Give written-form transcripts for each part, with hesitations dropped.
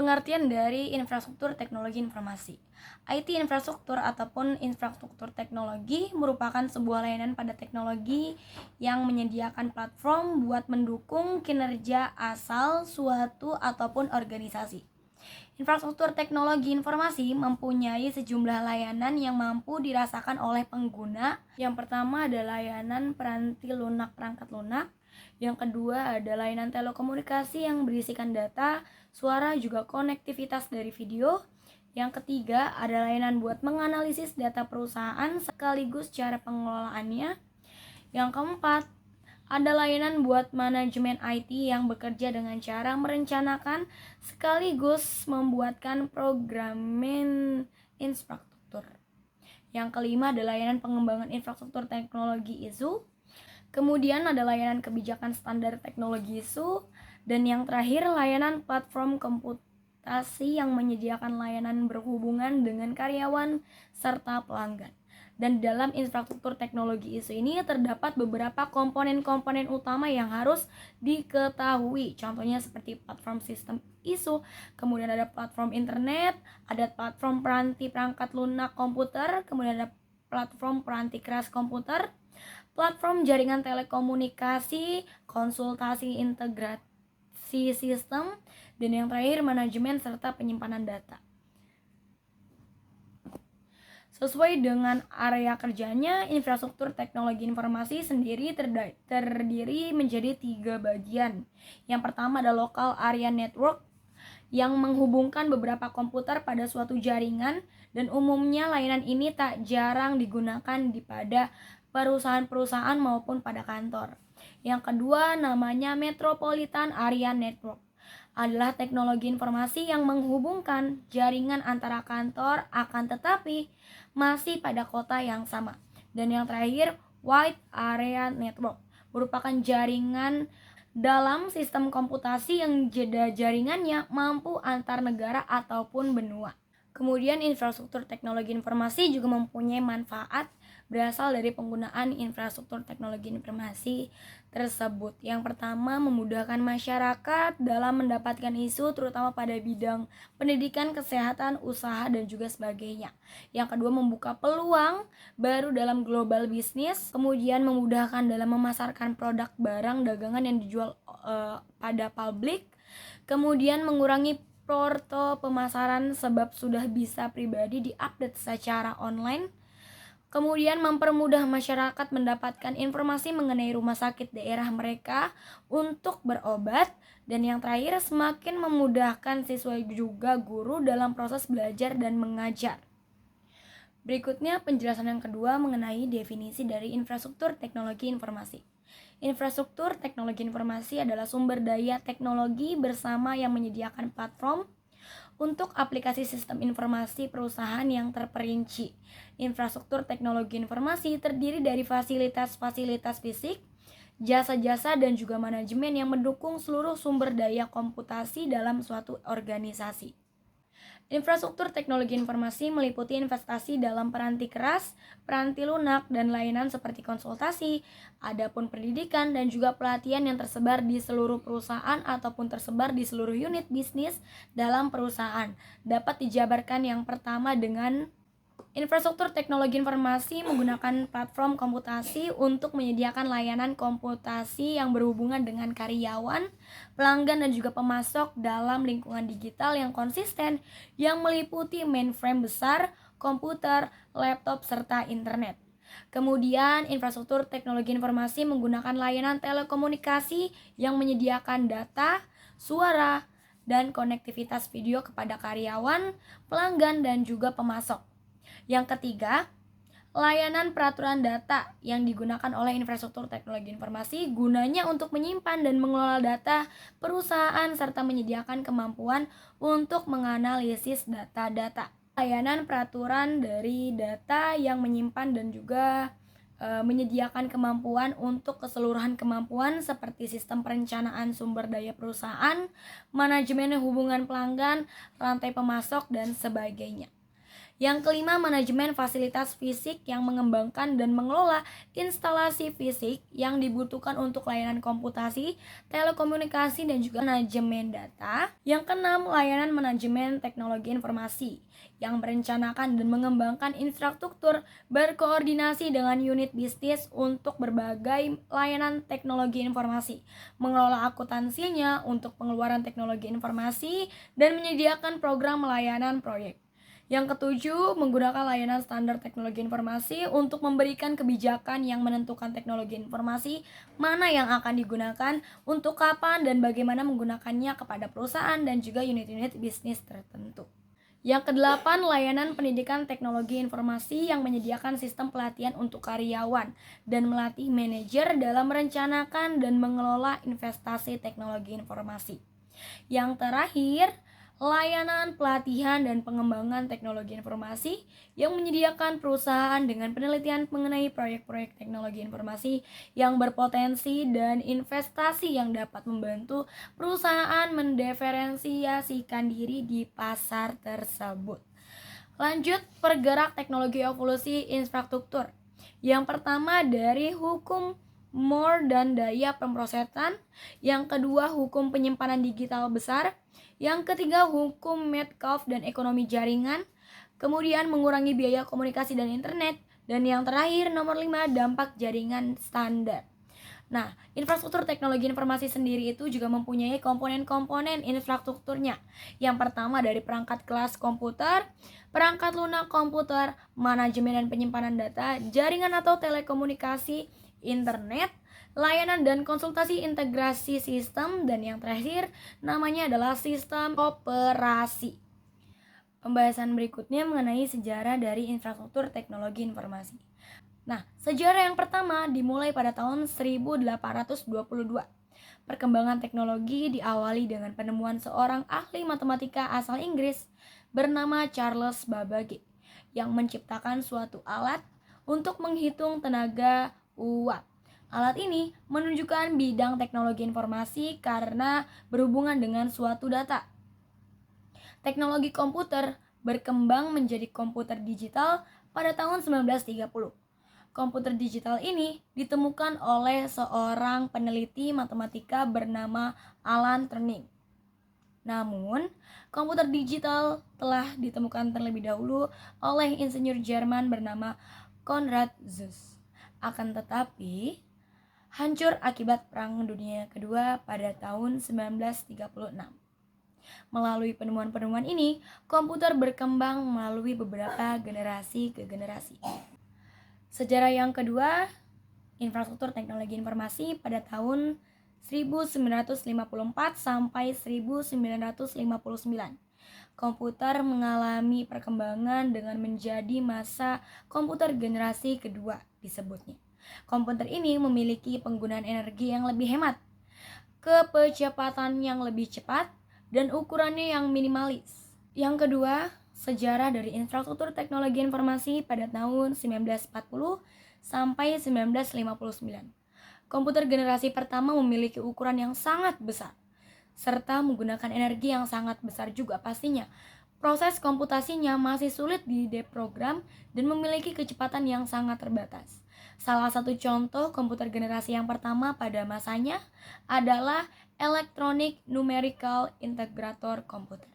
Pengertian dari infrastruktur teknologi informasi. IT infrastruktur ataupun infrastruktur teknologi merupakan sebuah layanan pada teknologi yang menyediakan platform buat mendukung kinerja asal suatu ataupun organisasi. Infrastruktur teknologi informasi mempunyai sejumlah layanan yang mampu dirasakan oleh pengguna. Yang pertama adalah layanan peranti lunak perangkat lunak. Yang kedua ada layanan telekomunikasi yang berisikan data, suara, juga konektivitas dari video. Yang ketiga ada layanan buat menganalisis data perusahaan sekaligus cara pengelolaannya. Yang keempat ada layanan buat manajemen IT yang bekerja dengan cara merencanakan sekaligus membuatkan programmen infrastruktur. Yang kelima ada layanan pengembangan infrastruktur teknologi ISU. Kemudian ada layanan kebijakan standar teknologi ISU. Dan yang terakhir layanan platform komputasi yang menyediakan layanan berhubungan dengan karyawan serta pelanggan. Dan dalam infrastruktur teknologi ISU ini terdapat beberapa komponen-komponen utama yang harus diketahui. Contohnya seperti platform sistem ISU, kemudian ada platform internet, ada platform peranti perangkat lunak komputer, kemudian ada platform peranti keras komputer, platform jaringan telekomunikasi, konsultasi integrasi sistem, dan yang terakhir manajemen serta penyimpanan data. Sesuai dengan area kerjanya, infrastruktur teknologi informasi sendiri terdiri menjadi 3 bagian. Yang pertama ada local area network yang menghubungkan beberapa komputer pada suatu jaringan, dan umumnya layanan ini tak jarang digunakan pada perusahaan-perusahaan maupun pada kantor. Yang kedua namanya Metropolitan Area Network, adalah teknologi informasi yang menghubungkan jaringan antara kantor akan tetapi masih pada kota yang sama. Dan yang terakhir Wide Area Network, merupakan jaringan dalam sistem komputasi yang jeda jaringannya mampu antar negara ataupun benua. Kemudian infrastruktur teknologi informasi juga mempunyai manfaat berasal dari penggunaan infrastruktur teknologi informasi tersebut. Yang pertama, memudahkan masyarakat dalam mendapatkan isu terutama pada bidang pendidikan, kesehatan, usaha, dan juga sebagainya. Yang kedua, membuka peluang baru dalam global bisnis. Kemudian memudahkan dalam memasarkan produk barang dagangan yang dijual pada publik. Kemudian mengurangi porto pemasaran sebab sudah bisa pribadi diupdate secara online. Kemudian mempermudah masyarakat mendapatkan informasi mengenai rumah sakit daerah mereka untuk berobat. Dan yang terakhir semakin memudahkan siswa juga guru dalam proses belajar dan mengajar. Berikutnya penjelasan yang kedua mengenai definisi dari infrastruktur teknologi informasi. Infrastruktur teknologi informasi adalah sumber daya teknologi bersama yang menyediakan platform untuk aplikasi sistem informasi perusahaan yang terperinci. Infrastruktur teknologi informasi terdiri dari fasilitas-fasilitas fisik, jasa-jasa, dan juga manajemen yang mendukung seluruh sumber daya komputasi dalam suatu organisasi. Infrastruktur teknologi informasi meliputi investasi dalam peranti keras, peranti lunak, dan layanan seperti konsultasi, adapun pendidikan dan juga pelatihan yang tersebar di seluruh perusahaan ataupun tersebar di seluruh unit bisnis dalam perusahaan. Dapat dijabarkan yang pertama dengan infrastruktur teknologi informasi menggunakan platform komputasi untuk menyediakan layanan komputasi yang berhubungan dengan karyawan, pelanggan, dan juga pemasok dalam lingkungan digital yang konsisten yang meliputi mainframe besar, komputer, laptop, serta internet. Kemudian infrastruktur teknologi informasi menggunakan layanan telekomunikasi yang menyediakan data, suara, dan konektivitas video kepada karyawan, pelanggan, dan juga pemasok. Yang ketiga, layanan peraturan data yang digunakan oleh infrastruktur teknologi informasi gunanya untuk menyimpan dan mengelola data perusahaan serta menyediakan kemampuan untuk menganalisis data-data. Layanan peraturan dari data yang menyimpan dan juga menyediakan kemampuan untuk keseluruhan kemampuan seperti sistem perencanaan sumber daya perusahaan, manajemen hubungan pelanggan, rantai pemasok, dan sebagainya. Yang kelima, manajemen fasilitas fisik yang mengembangkan dan mengelola instalasi fisik yang dibutuhkan untuk layanan komputasi, telekomunikasi, dan juga manajemen data. Yang keenam, layanan manajemen teknologi informasi yang merencanakan dan mengembangkan infrastruktur berkoordinasi dengan unit bisnis untuk berbagai layanan teknologi informasi, mengelola akuntansinya untuk pengeluaran teknologi informasi, dan menyediakan program layanan proyek. Yang ketujuh, menggunakan layanan standar teknologi informasi untuk memberikan kebijakan yang menentukan teknologi informasi mana yang akan digunakan, untuk kapan, dan bagaimana menggunakannya kepada perusahaan dan juga unit-unit bisnis tertentu. Yang kedelapan, layanan pendidikan teknologi informasi yang menyediakan sistem pelatihan untuk karyawan dan melatih manajer dalam merencanakan dan mengelola investasi teknologi informasi. Yang terakhir, layanan pelatihan dan pengembangan teknologi informasi yang menyediakan perusahaan dengan penelitian mengenai proyek-proyek teknologi informasi yang berpotensi dan investasi yang dapat membantu perusahaan mendiferensiasikan diri di pasar tersebut. Lanjut, pergerak teknologi evolusi infrastruktur. Yang pertama dari hukum Moore dan daya pemrosesan, yang kedua hukum penyimpanan digital besar, yang ketiga hukum Metcalfe dan ekonomi jaringan, kemudian mengurangi biaya komunikasi dan internet, dan yang terakhir nomor 5, dampak jaringan standar. Nah, infrastruktur teknologi informasi sendiri itu juga mempunyai komponen-komponen infrastrukturnya. Yang pertama dari perangkat kelas komputer, perangkat lunak komputer, manajemen dan penyimpanan data, jaringan atau telekomunikasi, internet, layanan dan konsultasi integrasi sistem, dan yang terakhir namanya adalah sistem operasi. Pembahasan berikutnya mengenai sejarah dari infrastruktur teknologi informasi. Nah, sejarah yang pertama dimulai pada tahun 1822. Perkembangan teknologi diawali dengan penemuan seorang ahli matematika asal Inggris bernama Charles Babbage yang menciptakan suatu alat untuk menghitung tenaga uap. Alat ini menunjukkan bidang teknologi informasi karena berhubungan dengan suatu data. Teknologi komputer berkembang menjadi komputer digital pada tahun 1930. Komputer digital ini ditemukan oleh seorang peneliti matematika bernama Alan Turing. Namun, komputer digital telah ditemukan terlebih dahulu oleh insinyur Jerman bernama Konrad Zuse. Akan tetapi, hancur akibat Perang Dunia Kedua pada tahun 1936. Melalui penemuan-penemuan ini, komputer berkembang melalui beberapa generasi ke generasi. Sejarah yang kedua, infrastruktur teknologi informasi pada tahun 1954 sampai 1959. Komputer mengalami perkembangan dengan menjadi masa komputer generasi kedua disebutnya. Komputer ini memiliki penggunaan energi yang lebih hemat, kecepatan yang lebih cepat, dan ukurannya yang minimalis. Yang kedua, sejarah dari infrastruktur teknologi informasi pada tahun 1940 sampai 1959. Komputer generasi pertama memiliki ukuran yang sangat besar, serta menggunakan energi yang sangat besar juga pastinya. Proses komputasinya masih sulit dideprogram dan memiliki kecepatan yang sangat terbatas. Salah satu contoh komputer generasi yang pertama pada masanya adalah Electronic Numerical Integrator Computer.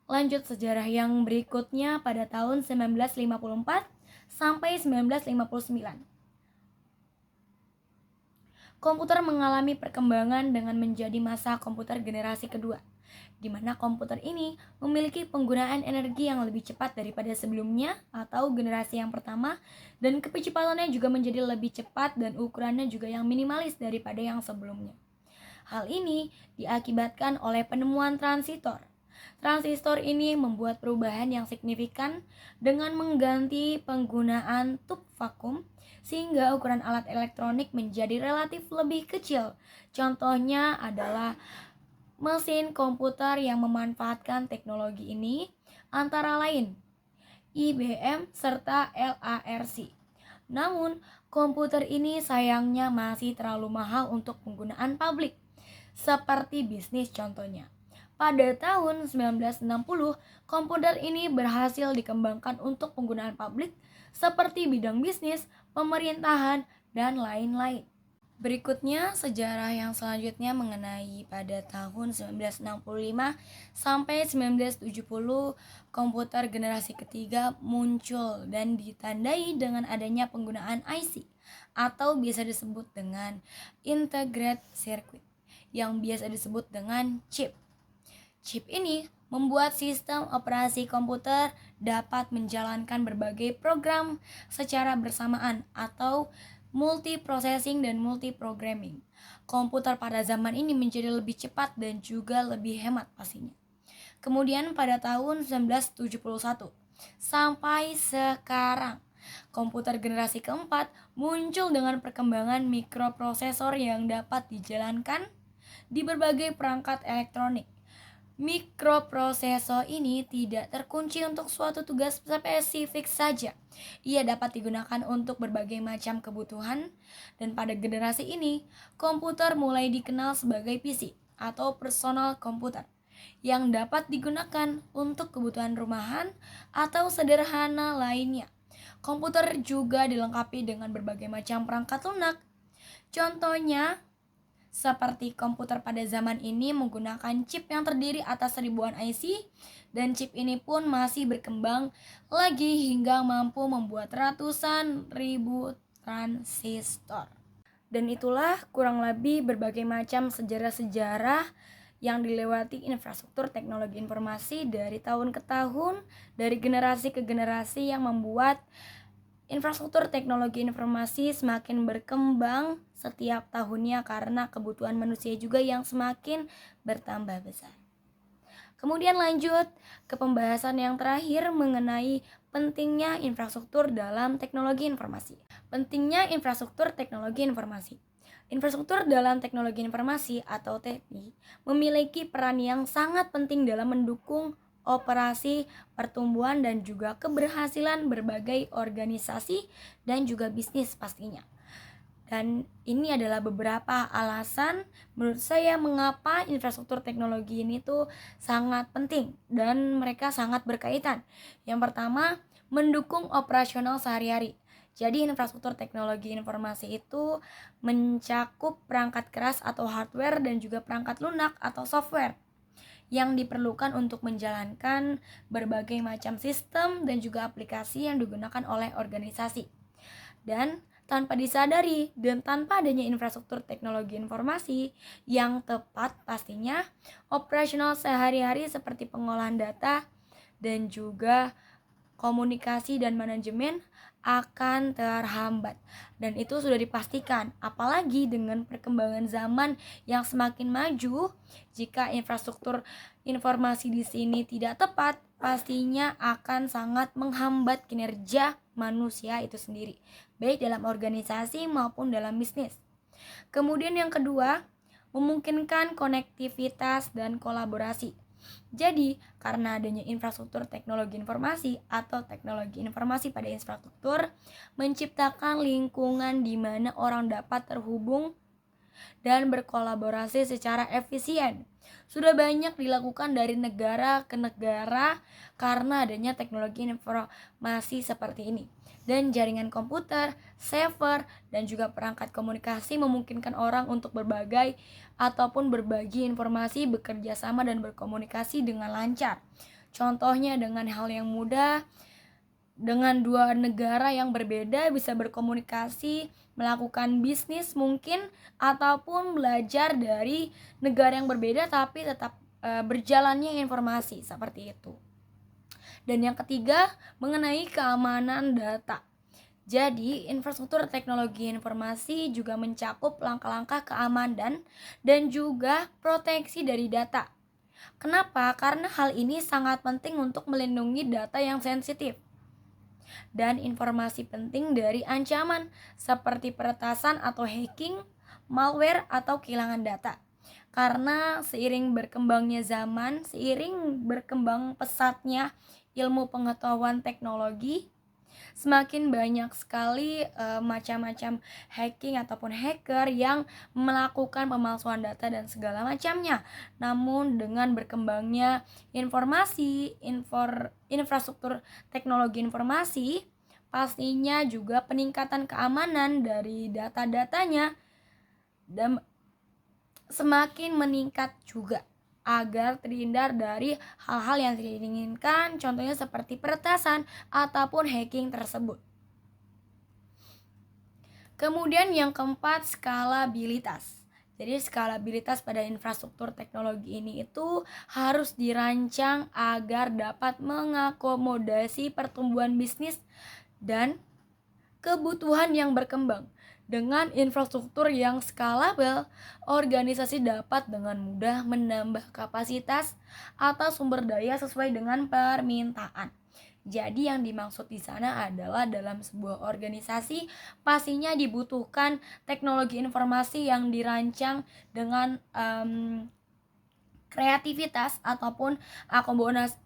Lanjut sejarah yang berikutnya pada tahun 1954 sampai 1959. Komputer mengalami perkembangan dengan menjadi masa komputer generasi kedua, di mana komputer ini memiliki penggunaan energi yang lebih cepat daripada sebelumnya atau generasi yang pertama, dan kecepatannya juga menjadi lebih cepat dan ukurannya juga yang minimalis daripada yang sebelumnya. Hal ini diakibatkan oleh penemuan transistor. Transistor ini membuat perubahan yang signifikan dengan mengganti penggunaan tub vakum sehingga ukuran alat elektronik menjadi relatif lebih kecil. Contohnya adalah mesin komputer yang memanfaatkan teknologi ini antara lain IBM serta LARC. Namun, komputer ini sayangnya masih terlalu mahal untuk penggunaan publik, seperti bisnis contohnya. Pada tahun 1960, komputer ini berhasil dikembangkan untuk penggunaan publik seperti bidang bisnis, pemerintahan, dan lain-lain. Berikutnya, sejarah yang selanjutnya mengenai pada tahun 1965 sampai 1970, komputer generasi ketiga muncul dan ditandai dengan adanya penggunaan IC atau biasa disebut dengan Integrated Circuit yang biasa disebut dengan chip. Chip ini membuat sistem operasi komputer dapat menjalankan berbagai program secara bersamaan atau multiprocessing dan multiprogramming. Komputer pada zaman ini menjadi lebih cepat dan juga lebih hemat pastinya. Kemudian pada tahun 1971 sampai sekarang, komputer generasi keempat muncul dengan perkembangan mikroprosesor yang dapat dijalankan di berbagai perangkat elektronik. Mikroprosesor ini tidak terkunci untuk suatu tugas spesifik saja. Ia dapat digunakan untuk berbagai macam kebutuhan, dan pada generasi ini, komputer mulai dikenal sebagai PC atau personal computer yang dapat digunakan untuk kebutuhan rumahan atau sederhana lainnya. Komputer juga dilengkapi dengan berbagai macam perangkat lunak. Contohnya, seperti komputer pada zaman ini menggunakan chip yang terdiri atas ribuan IC, dan chip ini pun masih berkembang lagi hingga mampu membuat ratusan ribu transistor. Dan itulah kurang lebih berbagai macam sejarah-sejarah yang dilewati infrastruktur teknologi informasi dari tahun ke tahun, dari generasi ke generasi, yang membuat infrastruktur teknologi informasi semakin berkembang setiap tahunnya karena kebutuhan manusia juga yang semakin bertambah besar. Kemudian lanjut ke pembahasan yang terakhir mengenai pentingnya infrastruktur dalam teknologi informasi. Pentingnya infrastruktur teknologi informasi. Infrastruktur dalam teknologi informasi atau TI memiliki peran yang sangat penting dalam mendukung operasi, pertumbuhan, dan juga keberhasilan berbagai organisasi dan juga bisnis pastinya. Dan ini adalah beberapa alasan menurut saya mengapa infrastruktur teknologi ini tuh sangat penting dan mereka sangat berkaitan. Yang pertama, mendukung operasional sehari-hari. Jadi infrastruktur teknologi informasi itu mencakup perangkat keras atau hardware dan juga perangkat lunak atau software yang diperlukan untuk menjalankan berbagai macam sistem dan juga aplikasi yang digunakan oleh organisasi. Dan tanpa disadari dan tanpa adanya infrastruktur teknologi informasi yang tepat, pastinya operasional sehari-hari seperti pengolahan data dan juga komunikasi dan manajemen akan terhambat, dan itu sudah dipastikan. Apalagi dengan perkembangan zaman yang semakin maju, jika infrastruktur informasi di sini tidak tepat, pastinya akan sangat menghambat kinerja manusia itu sendiri, baik dalam organisasi maupun dalam bisnis. Kemudian yang kedua, memungkinkan konektivitas dan kolaborasi. Jadi, karena adanya infrastruktur teknologi informasi atau teknologi informasi pada infrastruktur menciptakan lingkungan di mana orang dapat terhubung dan berkolaborasi secara efisien. Sudah banyak dilakukan dari negara ke negara karena adanya teknologi informasi seperti ini. Dan jaringan komputer, server, dan juga perangkat komunikasi memungkinkan orang untuk berbagai ataupun berbagi informasi, bekerja sama, dan berkomunikasi dengan lancar. Contohnya dengan hal yang mudah, dengan dua negara yang berbeda bisa berkomunikasi, melakukan bisnis mungkin, ataupun belajar dari negara yang berbeda tapi tetap berjalannya informasi seperti itu. Dan yang ketiga, mengenai keamanan data. Jadi, infrastruktur teknologi informasi juga mencakup langkah-langkah keamanan dan juga proteksi dari data. Kenapa? Karena hal ini sangat penting untuk melindungi data yang sensitif dan informasi penting dari ancaman seperti peretasan atau hacking, malware, atau kehilangan data. Karena seiring berkembangnya zaman, seiring berkembang pesatnya ilmu pengetahuan teknologi, Semakin banyak sekali macam-macam hacking ataupun hacker yang melakukan pemalsuan data dan segala macamnya. Namun dengan berkembangnya infrastruktur teknologi informasi, pastinya juga peningkatan keamanan dari data-datanya dan semakin meningkat juga, agar terhindar dari hal-hal yang tidak diinginkan, contohnya seperti peretasan ataupun hacking tersebut. Kemudian yang keempat, skalabilitas. Jadi skalabilitas pada infrastruktur teknologi ini itu harus dirancang agar dapat mengakomodasi pertumbuhan bisnis dan kebutuhan yang berkembang. Dengan infrastruktur yang skalabel, organisasi dapat dengan mudah menambah kapasitas atau sumber daya sesuai dengan permintaan. Jadi yang dimaksud di sana adalah dalam sebuah organisasi pastinya dibutuhkan teknologi informasi yang dirancang dengan kreativitas ataupun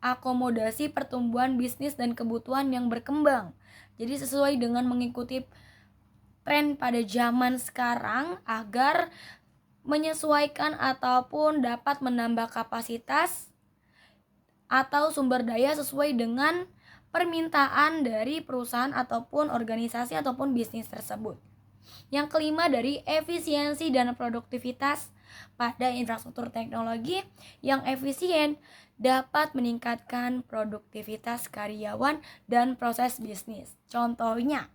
akomodasi pertumbuhan bisnis dan kebutuhan yang berkembang. Jadi sesuai dengan mengikuti tren pada zaman sekarang agar menyesuaikan ataupun dapat menambah kapasitas atau sumber daya sesuai dengan permintaan dari perusahaan ataupun organisasi ataupun bisnis tersebut. Yang kelima, dari efisiensi dan produktivitas pada infrastruktur teknologi yang efisien dapat meningkatkan produktivitas karyawan dan proses bisnis. Contohnya,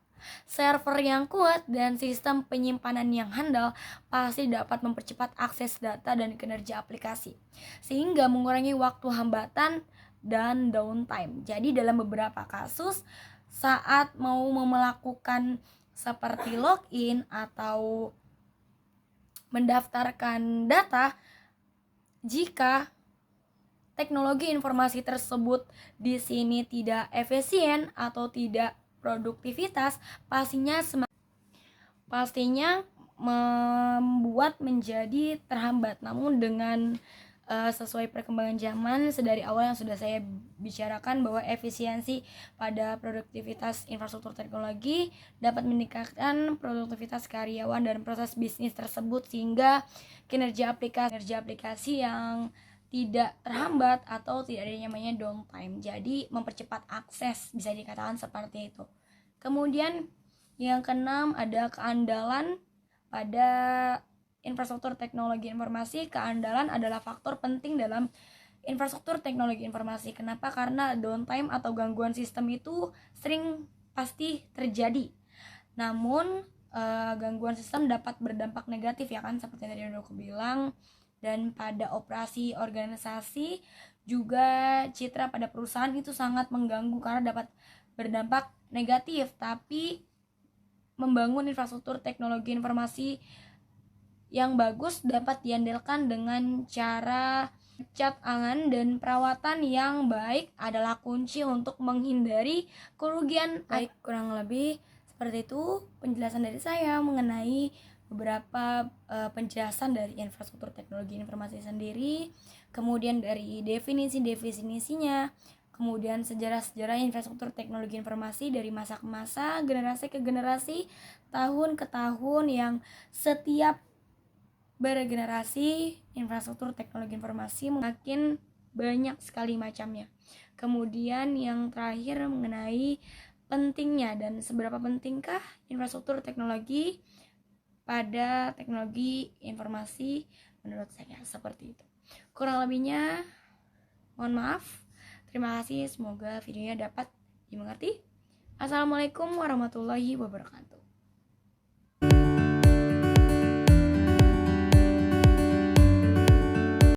server yang kuat dan sistem penyimpanan yang handal pasti dapat mempercepat akses data dan kinerja aplikasi, sehingga mengurangi waktu hambatan dan downtime. Jadi dalam beberapa kasus saat mau melakukan seperti login atau mendaftarkan data, jika teknologi informasi tersebut di sini tidak efisien atau tidak produktivitas, pastinya membuat menjadi terhambat. Namun dengan sesuai perkembangan zaman, sedari awal yang sudah saya bicarakan bahwa efisiensi pada produktivitas infrastruktur teknologi dapat meningkatkan produktivitas karyawan dan proses bisnis tersebut, sehingga kinerja aplikasi yang tidak terhambat atau tidak ada namanya downtime. Jadi mempercepat akses, bisa dikatakan seperti itu. Kemudian yang keenam, ada keandalan pada infrastruktur teknologi informasi. Keandalan adalah faktor penting dalam infrastruktur teknologi informasi. Kenapa? Karena downtime atau gangguan sistem itu pasti terjadi. Namun gangguan sistem dapat berdampak negatif, ya kan, seperti yang tadi udah aku bilang. Dan pada operasi organisasi juga citra pada perusahaan itu sangat mengganggu karena dapat berdampak negatif. Tapi membangun infrastruktur teknologi informasi yang bagus dapat diandalkan dengan cara cat angan dan perawatan yang baik adalah kunci untuk menghindari kerugian. Baik, kurang lebih seperti itu penjelasan dari saya mengenai beberapa penjelasan dari infrastruktur teknologi informasi sendiri, kemudian dari definisinya, kemudian sejarah-sejarah infrastruktur teknologi informasi dari masa ke masa, generasi ke generasi, tahun ke tahun, yang setiap bergenerasi infrastruktur teknologi informasi makin banyak sekali macamnya. Kemudian yang terakhir mengenai pentingnya dan seberapa pentingkah infrastruktur teknologi pada teknologi informasi menurut saya, seperti itu. Kurang lebihnya mohon maaf. Terima kasih, semoga videonya dapat dimengerti. Assalamualaikum warahmatullahi wabarakatuh.